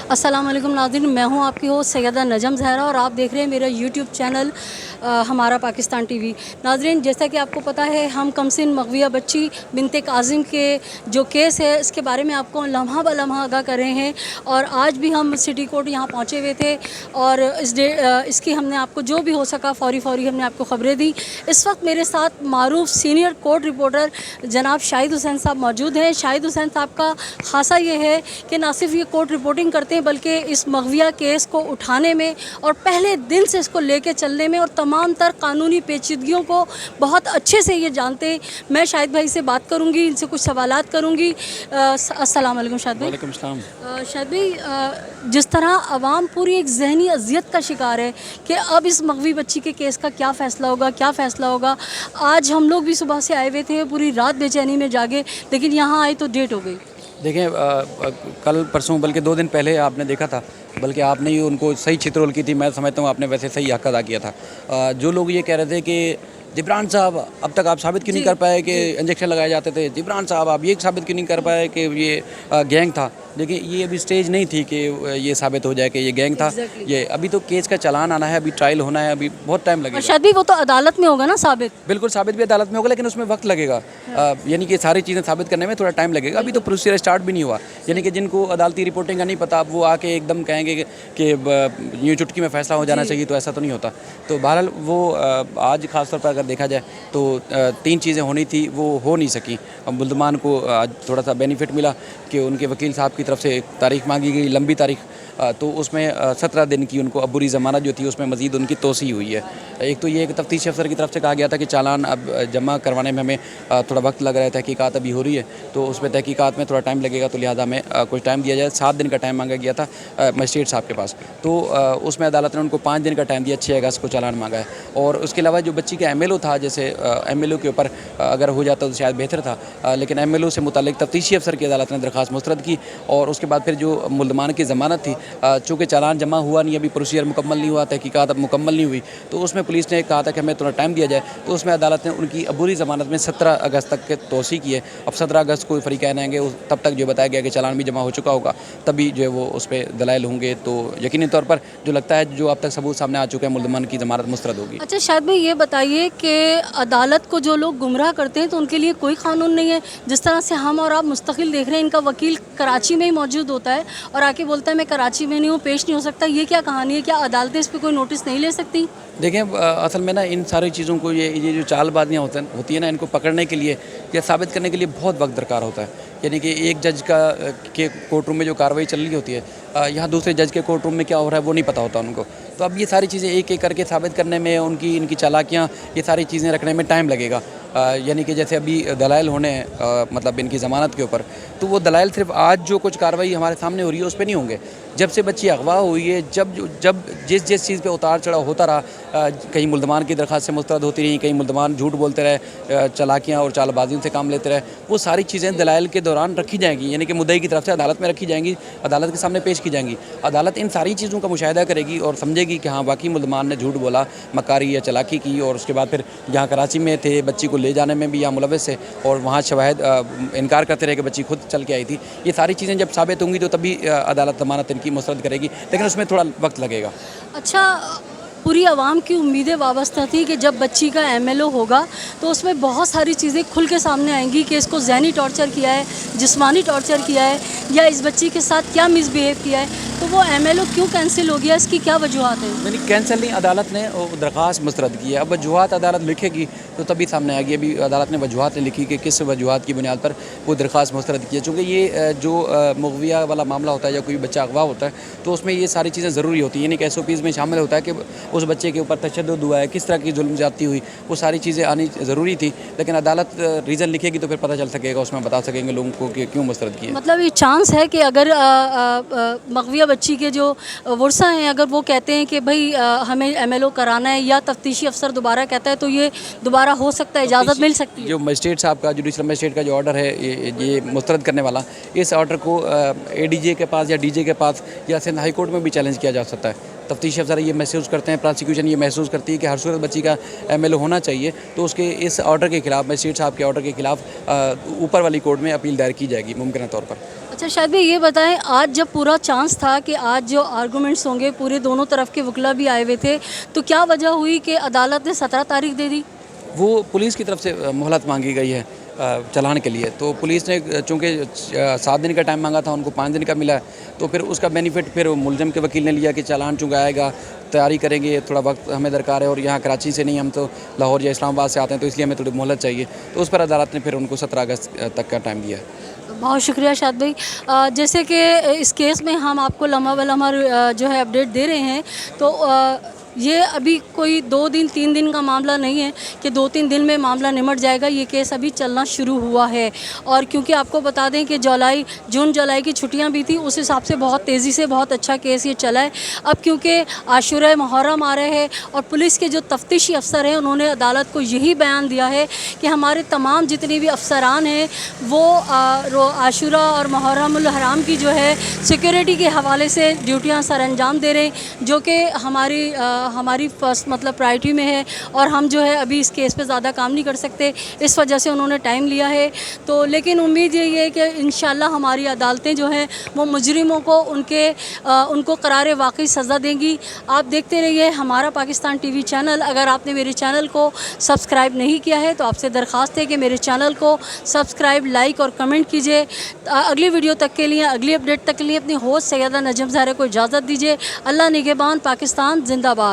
अस्सलाम वालेकुम नाज़रीन, मैं हूं आपकी होस्ट सैयदा नजम ज़हरा और आप देख रहे हैं मेरा यूट्यूब चैनल हमारा पाकिस्तान टीवी। नाज़रीन, जैसा कि आपको पता है, हम कमसिन मग़विया बच्ची बिनते कासिम के जो केस है इसके बारे में आपको लम्हा ब लम्हा आगाह कर रहे हैं। और आज भी हम सिटी कोर्ट यहाँ पहुँचे हुए थे और इसकी हमने आपको जो भी हो सका फ़ौरी हमने आपको ख़बरें दी। इस वक्त मेरे साथ मारूफ सीनियर कोर्ट रिपोर्टर जनाब शाहिद हुसैन साहब मौजूद हैं। शाहिद हुसैन साहब का ख़ासा ये है कि ना सिर्फ ये कोर्ट रिपोर्टिंग करते हैं बल्कि इस मग़विया केस को उठाने में और पहले दिन से इसको लेके चलने में और तमाम तर कानूनी पेचीदगियों को बहुत अच्छे से ये जानते हैं। मैं शाहिद भाई से बात करूँगी, इनसे कुछ सवालात करूँगी। अस्सलाम वालेकुम शाहिद भाई। वालेकुम सलाम। शाहिद भाई, जिस तरह आवाम पूरी एक जहनी अजियत का शिकार है कि अब इस मग़वी बच्ची के केस का क्या फ़ैसला होगा, आज हम लोग भी सुबह से आए हुए थे, पूरी रात बेचैनी में जागे, लेकिन यहाँ आए तो डेट हो गई। देखें, कल परसों बल्कि 2 दिन पहले आपने देखा था, बल्कि आपने ही उनको सही चित्रोल की थी। मैं समझता हूँ आपने वैसे सही हक़ अदा किया था। जो लोग ये कह रहे थे कि जिब्रान साहब अब तक आप साबित क्यों नहीं कर पाए कि इंजेक्शन लगाए जाते थे, जिब्रान साहब आप ये साबित क्यों नहीं कर पाए कि ये गैंग था। देखिए, ये अभी स्टेज नहीं थी कि ये साबित हो जाए कि ये गैंग था। ये अभी तो केस का चालान आना है, अभी ट्रायल होना है, अभी बहुत टाइम लगेगा। शायद भी वो तो अदालत में होगा ना साबित। बिल्कुल, साबित भी अदालत में होगा, लेकिन उसमें वक्त लगेगा। यानी कि सारी चीज़ें साबित करने में थोड़ा टाइम लगेगा। अभी तो प्रोसीजर स्टार्ट भी नहीं हुआ। यानी कि जिनको अदालती रिपोर्टिंग का नहीं पता, अब वो आके एकदम कहेंगे कि यूँ चुटकी में फ़ैसला हो जाना चाहिए, तो ऐसा तो नहीं होता। तो बहरहाल वो आज ख़ास तौर पर अगर देखा जाए तो 3 चीज़ें होनी थी, वो हो नहीं सकी। अब मुल्ज़मान को आज थोड़ा सा बेनिफिट मिला कि उनके वकील साहब की तरफ से एक तारीख़ मांगी गई, लंबी तारीख़, तो उसमें 17 दिन की उनको अबूरी ज़मानत जो थी उसमें मज़ीद उनकी तोसी हुई है। एक तो ये कि तफ्तीशी अफसर की तरफ से कहा गया था कि चालान अब जमा करवाने में हमें थोड़ा वक्त लग रहा है, तहकीकात अभी हो रही है, तो उसमें तहकीकात में थोड़ा टाइम लगेगा, तो लिहाजा हमें कुछ टाइम दिया जाए। 7 दिन का टाइम मांगा गया था मजिस्ट्रेट साहब के पास, तो उसमें अदालत ने उनको 5 दिन का टाइम दिया, 6 अगस्त को चालान मांगा है। और उसके अलावा जो बच्ची का MLO था, जैसे MLO के ऊपर अगर हो जाता तो शायद बेहतर था, लेकिन MLO से मुतालिक तफ्तीशी अफसर की अदालत ने दरख्वास्त मुस्तरद की। और उसके बाद फिर जो मुल्ज़मान की ज़मानत थी, चूँकि चालान जमा हुआ नहीं, अभी प्रोसीजर मुकम्मल नहीं हुआ, तहकीकात अब मुकम्मल नहीं हुई, तो उसमें पुलिस ने कहा था कि हमें थोड़ा टाइम दिया जाए। तो उसमें अदालत ने उनकी अबूरी ज़मानत में 17 अगस्त तक के तोसी की है। अब 17 अगस्त को फ़रीक़ैन आएंगे, तब तक जो बताया गया कि चालान भी जमा हो चुका होगा, तभी जो है वो उस पर दलाइल होंगे। तो यकीनी तौर पर जो लगता है, जो अब तक सबूत सामने आ चुके हैं, मुल्ज़मान की ज़मानत मुस्तरद होगी। अच्छा शायद भाई, ये बताइए कि अदालत को जो लोग गुमराह करते हैं तो उनके लिए कोई कानून नहीं है? जिस तरह से हम और आप मुस्तकिल देख रहे हैं, इनका वकील कराची में ही मौजूद होता है और आके बोलता है मैं कराची में नहीं हूँ, पेश नहीं हो सकता। ये क्या कहानी है? क्या अदालतें इस पर कोई नोटिस नहीं ले सकती? देखें, असल में ना इन सारी चीज़ों को ये जो चालबाजियाँ होती है ना, इनको पकड़ने के लिए या साबित करने के लिए बहुत वक्त दरकार होता है। यानी कि एक जज के कोर्ट रूम में जो कार्रवाई चल रही होती है, यहाँ दूसरे जज के कोर्ट रूम में क्या हो रहा है वो नहीं पता होता उनको। तो अब ये सारी चीज़ें एक एक करके साबित करने में, इनकी चालाकियाँ, ये सारी चीज़ें रखने में टाइम लगेगा। यानी कि जैसे अभी दलाइल होने हैं, मतलब इनकी ज़मानत के ऊपर, तो वो दलाइल सिर्फ आज जो कुछ कार्रवाई हमारे सामने हो रही है उस पर नहीं होंगे। जब से बच्ची अगवा हुई है, जब जिस चीज़ पे उतार चढ़ाव होता रहा, कहीं मुल्ज़मान की दरख्वास्त से मुस्तरद होती रही, कहीं मुल्ज़मान झूठ बोलते रहे, चालाकियाँ और चालबाजियों से काम लेते रहे, वो सारी चीज़ें दलाइल के दौरान रखी जाएंगी। यानी कि मुद्दई की तरफ से अदालत में रखी जाएंगी, अदालत के सामने पेश की जाएंगी। अदालत इन सारी चीज़ों का मुशाहिदा करेगी और समझेगी कि हाँ, वाकई मुल्ज़मान ने झूठ बोला, मकारी या चालाकी की। और उसके बाद फिर जहाँ कराची में थे, बच्ची को ले जाने में भी यहाँ मुलव्वस है और वहाँ शवाहिद इनकार करते रहे कि बच्ची खुद चल के आई थी। ये सारी चीज़ें जब साबित होंगी तो तभी अदालत ज़मानत इनकी मुस्तरद करेगी, लेकिन उसमें थोड़ा वक्त लगेगा। अच्छा, पूरी आवाम की उम्मीदें वाबस्ता थी कि जब बच्ची का MLO होगा तो उसमें बहुत सारी चीज़ें खुल के सामने आएंगी कि इसको ज़हनी टॉर्चर किया है, जिस्मानी टॉर्चर किया है, या इस बच्ची के साथ क्या मिसबिहेव किया है। तो वो MLO क्यों कैंसिल हो गया, इसकी क्या वजूहत है? नहीं, कैंसिल नहीं, अदालत ने दरख्वास्त मुस्तरद की है। अब वजूहत अदालत लिखेगी तो तभी सामने आएगी। अभी अदालत ने वजूहत नहीं लिखी कि किस वजूहत की बुनियाद पर वो दरख्वास्त मुस्तरद की है। चूँकि ये जो मग़विया वाला मामला होता है या कोई बच्चा अगवा होता है, तो उसमें ये सारी चीज़ें ज़रूरी होती हैं। यानी कि SOPs में शामिल होता है कि उस बच्चे के ऊपर तशद्दुद हुआ है, किस तरह की जुल्म ज़्यादती हुई, वो सारी चीज़ें आनी ज़रूरी थी। लेकिन अदालत रीज़न लिखेगी तो फिर पता चल सकेगा, उसमें बता सकेंगे लोगों को कि क्यों मुस्तरद किया। मतलब ये चांस है कि अगर मग़विया बच्ची के जो वर्सा हैं, अगर वो कहते हैं कि भाई हमें MLO कराना है, या तफ्तीशी अफसर दोबारा कहता है, तो ये दोबारा हो सकता है, इजाज़त मिल सकती है? जो मजिस्ट्रेट साहब का, जुडिशल मजिस्ट्रेट का जो ऑर्डर है, ये मुस्तरद करने वाला, इस ऑर्डर को ADJ के पास या DJ के पास या सिंध हाई कोर्ट में भी चैलेंज किया जा सकता है। तफ्तीशी अफसर ये महसूस करते हैं, प्रोसिक्यूशन ये महसूस करती है कि हर सूरत बच्ची का MLO होना चाहिए, तो उसके इस ऑर्डर के खिलाफ, मजिस्ट्रेट साहब के ऑर्डर के खिलाफ ऊपर वाली कोर्ट में अपील दायर की जाएगी मुमकिन तौर पर। अच्छा शायद भाई ये बताएं, आज जब पूरा चांस था कि आज जो आर्गूमेंट्स होंगे पूरे दोनों तरफ के वकील भी आए हुए थे, तो क्या वजह हुई कि अदालत ने 17 तारीख दे दी? वो पुलिस की तरफ से मोहलत मांगी गई है चालान के लिए। तो पुलिस ने चूँकि 7 दिन का टाइम मांगा था, उनको 5 दिन का मिला है, तो फिर उसका बेनिफिट फिर मुलज़म के वकील ने लिया कि चालान चूँकि आएगा, तैयारी करेंगे, थोड़ा वक्त हमें दरकार है और यहाँ कराची से नहीं, हम तो लाहौर या इस्लामाबाद से आते हैं, तो इसलिए हमें थोड़ी मोहलत चाहिए। तो उस पर अदालत ने फिर उनको 17 अगस्त तक का टाइम दिया है। बहुत शुक्रिया शाद भाई। जैसे कि इस केस में हम आपको लम्हा ब लम्हा जो है अपडेट दे रहे हैं, तो ये अभी कोई 2 दिन 3 दिन का मामला नहीं है कि 2-3 दिन में मामला निमट जाएगा। ये केस अभी चलना शुरू हुआ है, और क्योंकि आपको बता दें कि जून जुलाई की छुट्टियां भी थी, उस हिसाब से बहुत तेज़ी से बहुत अच्छा केस ये चला है। अब क्योंकि आशूरा मुहर्रम आ रहे हैं और पुलिस के जो तफ्तीशी अफसर हैं उन्होंने अदालत को यही बयान दिया है कि हमारे तमाम जितने भी अफसरान हैं वो आशूरा और मुहर्रमुल हराम की जो है सिक्योरिटी के हवाले से ड्यूटियाँ सर अंजाम दे रहे हैं, जो कि हमारी फर्स्ट मतलब प्रायोरिटी में है, और हम जो है अभी इस केस पे ज़्यादा काम नहीं कर सकते, इस वजह से उन्होंने टाइम लिया है। तो लेकिन उम्मीद यही है कि इंशाल्लाह हमारी अदालतें जो हैं वो मुजरिमों को उनको करारे वाकई सज़ा देंगी। आप देखते रहिए हमारा पाकिस्तान टीवी चैनल। अगर आपने मेरे चैनल को सब्सक्राइब नहीं किया है तो आपसे दरख्वास्त है कि मेरे चैनल को सब्सक्राइब, लाइक और कमेंट कीजिए। अगली वीडियो तक के लिए, अगली अपडेट तक के लिए अपनी होस्ट सैयदा नजम ज़हरा को इजाज़त दीजिए। अल्लाह निगहबान, पाकिस्तान जिंदाबाद।